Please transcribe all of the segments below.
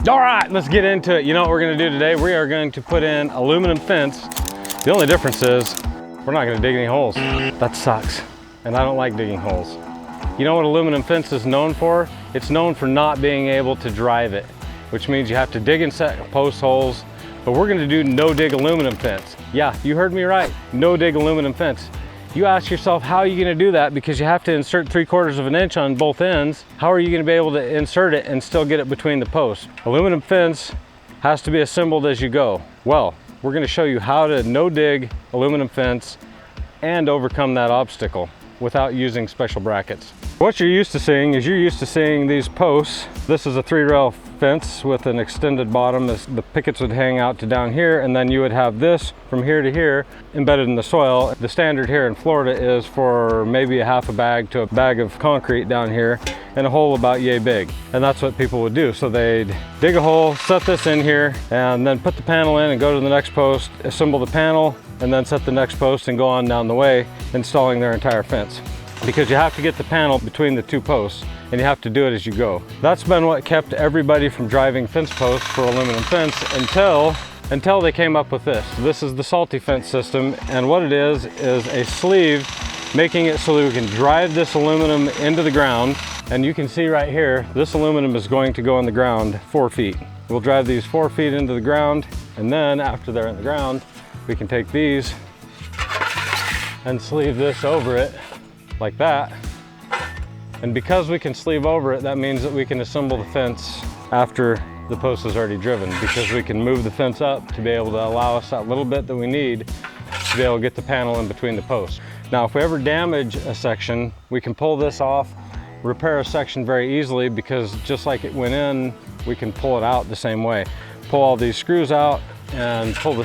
All right, let's get into it. You know what we're gonna do today? We are going to put in aluminum fence. The only difference is we're not gonna dig any holes. That sucks, and I don't like digging holes. You know what aluminum fence is known for? It's known for not being able to drive it, which means you have to dig and set post holes, but we're gonna do no dig aluminum fence. Yeah, you heard me right, no dig aluminum fence. You ask yourself, how are you gonna do that? Because you have to insert 3/4 of an inch on both ends. How are you gonna be able to insert it and still get it between the posts? Aluminum fence has to be assembled as you go. Well, we're gonna show you how to no dig aluminum fence and overcome that obstacle without using special brackets. What you're used to seeing is you're used to seeing these posts. This is a 3-rail fence with an extended bottom. The pickets would hang out to down here, and then you would have this from here to here embedded in the soil. The standard here in Florida is for maybe a half a bag to a bag of concrete down here and a hole about yay big. And that's what people would do. So they'd dig a hole, set this in here, and then put the panel in and go to the next post, assemble the panel, and then set the next post and go on down the way, installing their entire fence. Because you have to get the panel between the two posts, and you have to do it as you go. That's been what kept everybody from driving fence posts for aluminum fence until they came up with this. This is the Salty fence system, and what it is a sleeve making it so that we can drive this aluminum into the ground. And you can see right here, this aluminum is going to go in the ground 4 feet. We'll drive these 4 feet into the ground, and then after they're in the ground, we can take these and sleeve this over it like that. And because we can sleeve over it, that means that we can assemble the fence after the post is already driven, because we can move the fence up to be able to allow us that little bit that we need to be able to get the panel in between the posts. Now, if we ever damage a section, we can pull this off, repair a section very easily, because just like it went in, we can pull it out the same way. Pull all these screws out and pull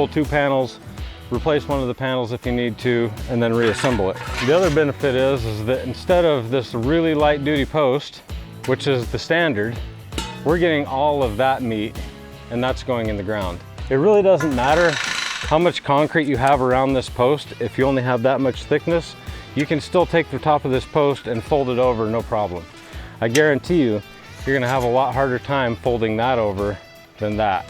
2 panels, replace one of the panels if you need to, and then reassemble it. The other benefit is that instead of this really light duty post, which is the standard, we're getting all of that meat, and that's going in the ground. It really doesn't matter how much concrete you have around this post. If you only have that much thickness, you can still take the top of this post and fold it over, no problem. I guarantee you, you're gonna have a lot harder time folding that over than that.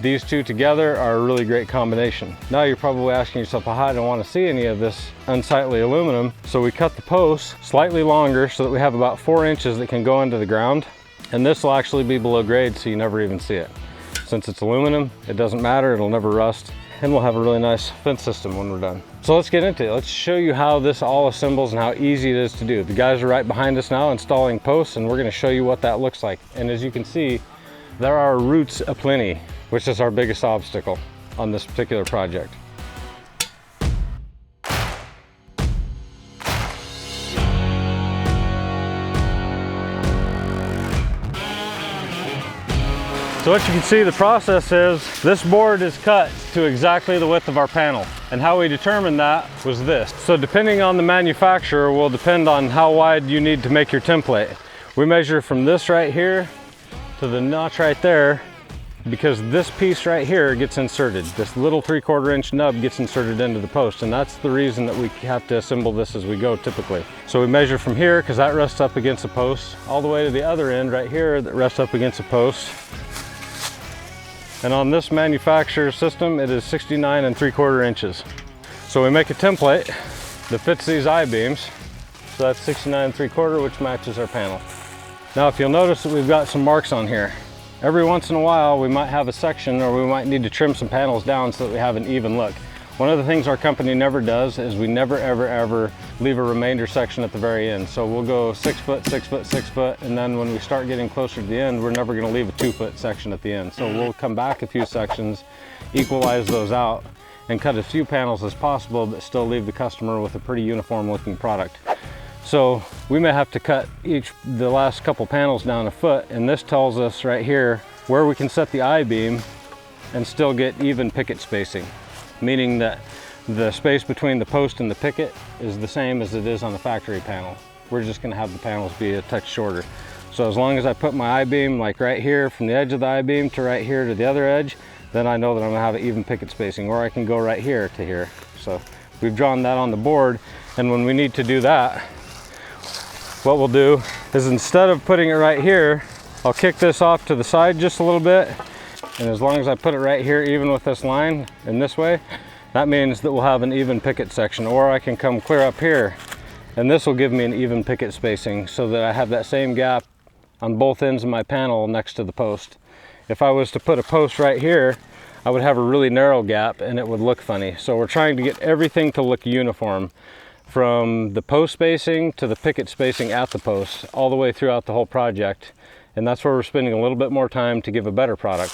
These two together are a really great combination. Now you're probably asking yourself, well, I don't want to see any of this unsightly aluminum. So we cut the posts slightly longer so that we have about 4 inches that can go into the ground. And this will actually be below grade, so you never even see it. Since it's aluminum, it doesn't matter, it'll never rust. And we'll have a really nice fence system when we're done. So let's get into it. Let's show you how this all assembles and how easy it is to do. The guys are right behind us now installing posts, and we're gonna show you what that looks like. And as you can see, there are roots aplenty, which is our biggest obstacle on this particular project. So what you can see, the process is this board is cut to exactly the width of our panel. And how we determined that was this. So depending on the manufacturer will depend on how wide you need to make your template. We measure from this right here to the notch right there, because this piece right here gets inserted. This little 3/4 inch nub gets inserted into the post, and that's the reason that we have to assemble this as we go typically. So we measure from here, because that rests up against the post, all the way to the other end right here that rests up against the post. And on this manufacturer's system, it is 69 3/4 inches. So we make a template that fits these I-beams. So that's 69 3/4, which matches our panel. Now, if you'll notice that we've got some marks on here. Every once in a while, we might have a section, or we might need to trim some panels down so that we have an even look. One of the things our company never does is we never, ever, ever leave a remainder section at the very end. So we'll go 6 foot, 6 foot, 6 foot, and then when we start getting closer to the end, we're never gonna leave a 2 foot section at the end. So we'll come back a few sections, equalize those out, and cut as few panels as possible, but still leave the customer with a pretty uniform looking product. So we may have to cut the last couple panels down a foot, and this tells us right here where we can set the I-beam and still get even picket spacing, meaning that the space between the post and the picket is the same as it is on the factory panel. We're just gonna have the panels be a touch shorter. So as long as I put my I-beam like right here from the edge of the I-beam to right here to the other edge, then I know that I'm gonna have an even picket spacing, or I can go right here to here. So we've drawn that on the board, and when we need to do that, what we'll do is instead of putting it right here, I'll kick this off to the side just a little bit, and as long as I put it right here even with this line in this way, that means that we'll have an even picket section. Or I can come clear up here, and this will give me an even picket spacing so that I have that same gap on both ends of my panel next to the post. If I was to put a post right here, I would have a really narrow gap and it would look funny. So we're trying to get everything to look uniform, from the post spacing to the picket spacing at the post, all the way throughout the whole project. And that's where we're spending a little bit more time to give a better product.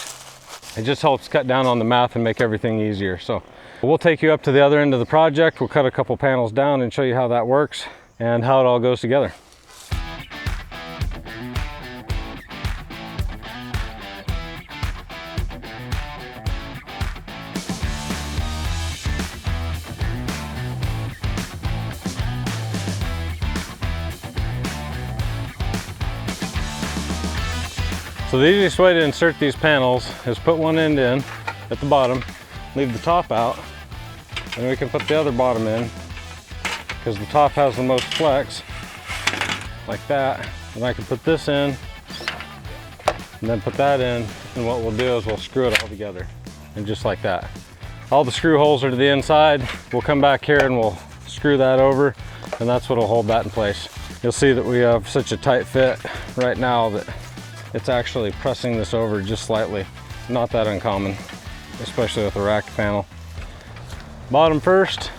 It just helps cut down on the math and make everything easier. So we'll take you up to the other end of the project. We'll cut a couple panels down and show you how that works and how it all goes together. So the easiest way to insert these panels is put one end in at the bottom, leave the top out, and we can put the other bottom in because the top has the most flex, like that. And I can put this in and then put that in, and what we'll do is we'll screw it all together, and just like that. All the screw holes are to the inside. We'll come back here and we'll screw that over, and that's what will hold that in place. You'll see that we have such a tight fit right now that it's actually pressing this over just slightly. Not that uncommon, especially with a rack panel. Bottom first,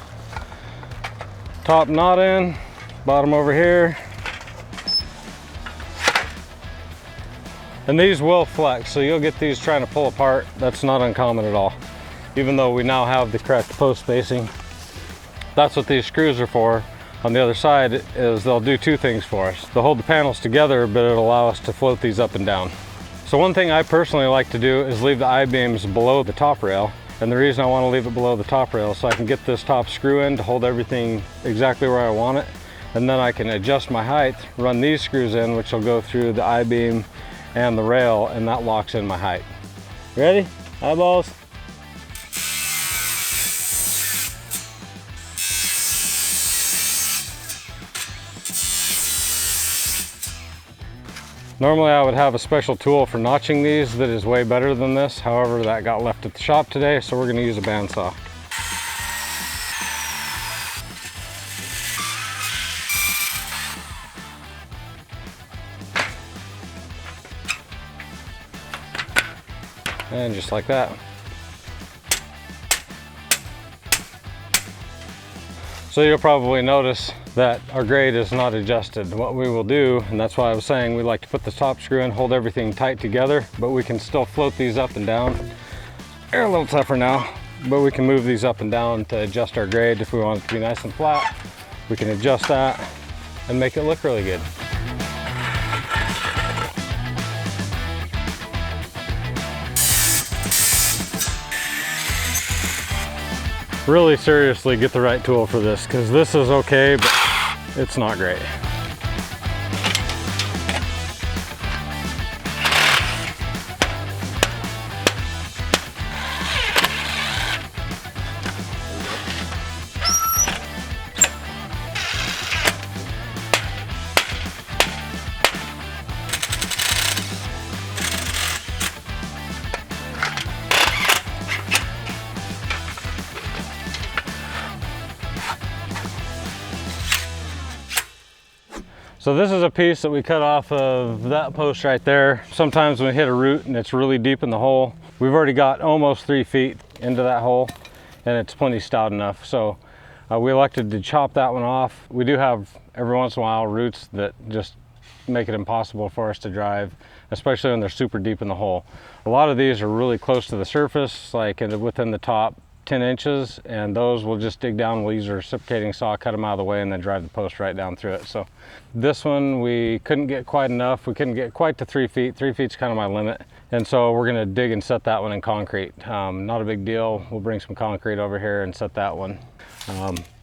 top knot in, bottom over here. And these will flex, so you'll get these trying to pull apart. That's not uncommon at all. Even though we now have the correct post spacing, that's what these screws are for. On the other side is they'll do two things for us. They'll hold the panels together, but it'll allow us to float these up and down. So one thing I personally like to do is leave the I-beams below the top rail. And the reason I want to leave it below the top rail is so I can get this top screw in to hold everything exactly where I want it. And then I can adjust my height, run these screws in, which will go through the I-beam and the rail, and that locks in my height. Ready? Eyeballs. Normally I would have a special tool for notching these that is way better than this. However, that got left at the shop today, so we're going to use a bandsaw. And just like that. So you'll probably notice that our grade is not adjusted. What we will do, and that's why I was saying we like to put the top screw in, hold everything tight together, but we can still float these up and down. They're a little tougher now, but we can move these up and down to adjust our grade. If we want it to be nice and flat, we can adjust that and make it look really good. Really seriously get the right tool for this, because this is okay, but it's not great. So this is a piece that we cut off of that post right there. Sometimes when we hit a root and it's really deep in the hole, we've already got almost 3 feet into that hole and it's plenty stout enough. So we elected to chop that one off. We do have every once in a while roots that just make it impossible for us to drive, especially when they're super deep in the hole. A lot of these are really close to the surface, like within the top 10 inches, and those we'll just dig down. We'll use our reciprocating saw, cut them out of the way, and then drive the post right down through it. So this one we couldn't get quite enough. We couldn't get quite to 3 feet. 3 feet's kind of my limit, and so we're gonna dig and set that one in concrete. Not a big deal. We'll bring some concrete over here and set that one.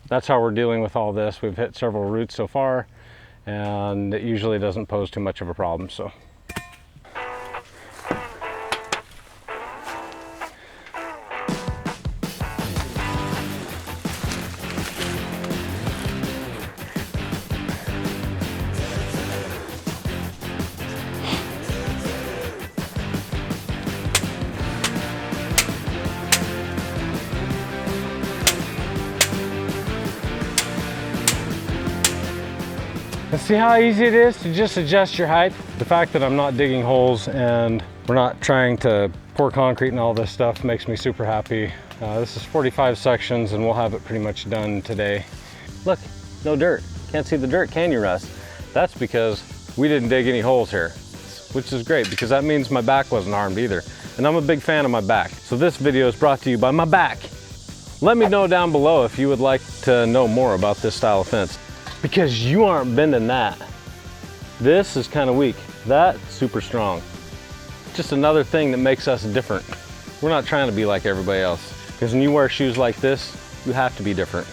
That's how we're dealing with all this. We've hit several roots so far, and it usually doesn't pose too much of a problem. So See how easy it is to just adjust your height? The fact that I'm not digging holes and we're not trying to pour concrete and all this stuff makes me super happy. This is 45 sections and we'll have it pretty much done today. Look, no dirt. Can't see the dirt, can you, Russ? That's because we didn't dig any holes here, which is great because that means my back wasn't harmed either. And I'm a big fan of my back. So this video is brought to you by my back. Let me know down below if you would like to know more about this style of fence, because you aren't bending that. This is kind of weak. That's super strong. Just another thing that makes us different. We're not trying to be like everybody else, because when you wear shoes like this, you have to be different.